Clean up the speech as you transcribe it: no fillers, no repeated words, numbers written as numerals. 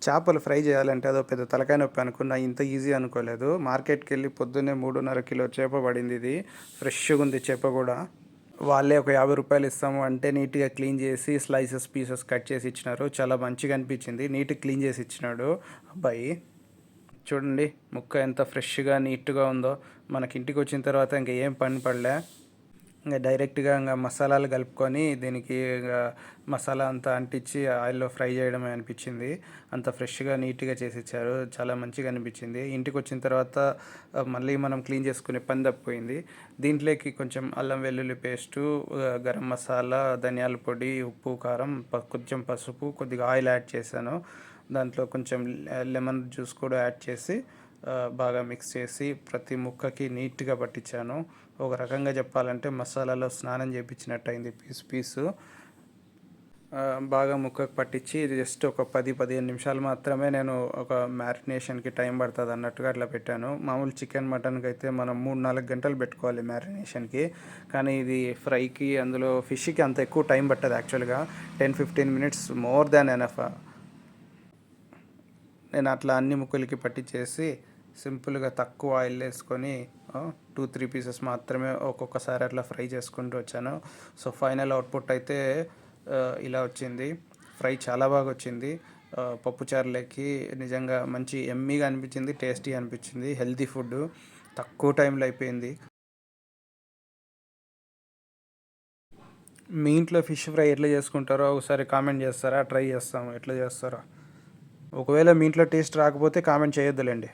చేపలు ఫ్రై చేయాలంటే అదో పెద్ద తలకాయ నొప్పి అనుకున్నా. ఇంత ఈజీ అనుకోలేదు. మార్కెట్‌కెళ్ళి పొద్దున్నే 3:30 కిలో చేప పడింది ఇది. ఫ్రెష్‌గా ఉంది చేప కూడా. వాళ్ళే ఒక రూ. 50 ఇస్తాము అంటే నీట్‌గా క్లీన్ చేసి స్లైసెస్, పీసెస్ కట్ చేసి ఇచ్చినారు. చాలా మంచిగా అనిపించింది. నీట్‌గా క్లీన్ చేసి ఇచ్చినాడు అబ్బాయి. చూడండి ముక్క ఎంత ఫ్రెష్‌గా, నీట్‌గా ఉందో. మనకి ఇంటికి వచ్చిన తర్వాత ఇంక ఏం పని పడలే. ఇంకా డైరెక్ట్గా ఇంకా మసాలాలు కలుపుకొని దీనికి మసాలా అంతా అంటించి ఆయిల్లో ఫ్రై చేయడమే అనిపించింది. అంత ఫ్రెష్గా నీట్గా చేసి ఇచ్చారు. చాలా మంచిగా అనిపించింది. ఇంటికి వచ్చిన తర్వాత మళ్ళీ మనం క్లీన్ చేసుకునే పని తప్పిపోయింది. దీంట్లోకి కొంచెం అల్లం వెల్లుల్లి పేస్టు, గరం మసాలా, ధనియాల పొడి, ఉప్పు, కారం, కొంచెం పసుపు, కొద్దిగా ఆయిల్ యాడ్ చేశాను. దాంట్లో కొంచెం లెమన్ జ్యూస్ కూడా యాడ్ చేసి బాగా మిక్స్ చేసి ప్రతి ముక్కకి నీట్గా పట్టించాను. ఒక రకంగా చెప్పాలంటే మసాలాలో స్నానం చేయించినట్టు అయింది పీసు. బాగా ముక్కకు పట్టించి జస్ట్ ఒక 10-15 నిమిషాలు మాత్రమే నేను ఒక మ్యారినేషన్కి టైం పడుతుంది అన్నట్టుగా అట్లా పెట్టాను. మామూలు చికెన్ మటన్కి అయితే మనం 3-4 గంటలు పెట్టుకోవాలి మ్యారినేషన్కి. కానీ ఇది ఫ్రైకి, అందులో ఫిష్కి అంత ఎక్కువ టైం పట్టదు యాక్చువల్గా. 10-15 మినిట్స్ మోర్ దాన్ ఎనఫ్. నేను అట్లా అన్ని ముక్కలకి పట్టించేసి సింపుల్గా తక్కువ ఆయిల్ వేసుకొని 2-3 పీసెస్ మాత్రమే ఒక్కొక్కసారి అట్లా ఫ్రై చేసుకుంటూ వచ్చాను. సో ఫైనల్ అవుట్పుట్ అయితే ఇలా వచ్చింది. ఫ్రై చాలా బాగా వచ్చింది. పప్పుచారులకి నిజంగా మంచి ఎమ్మీగా అనిపించింది, టేస్టీ అనిపించింది. హెల్తీ ఫుడ్ తక్కువ టైంలో అయిపోయింది. మీ ఇంట్లో ఫిష్ ఫ్రై ఎట్లా చేసుకుంటారో ఒకసారి కామెంట్ చేస్తారా? ట్రై చేస్తాము ఎట్లా చేస్తారో. ఒకవేళ మీ ఇంట్లో టేస్ట్ రాకపోతే కామెంట్ చేయొద్దులేండి.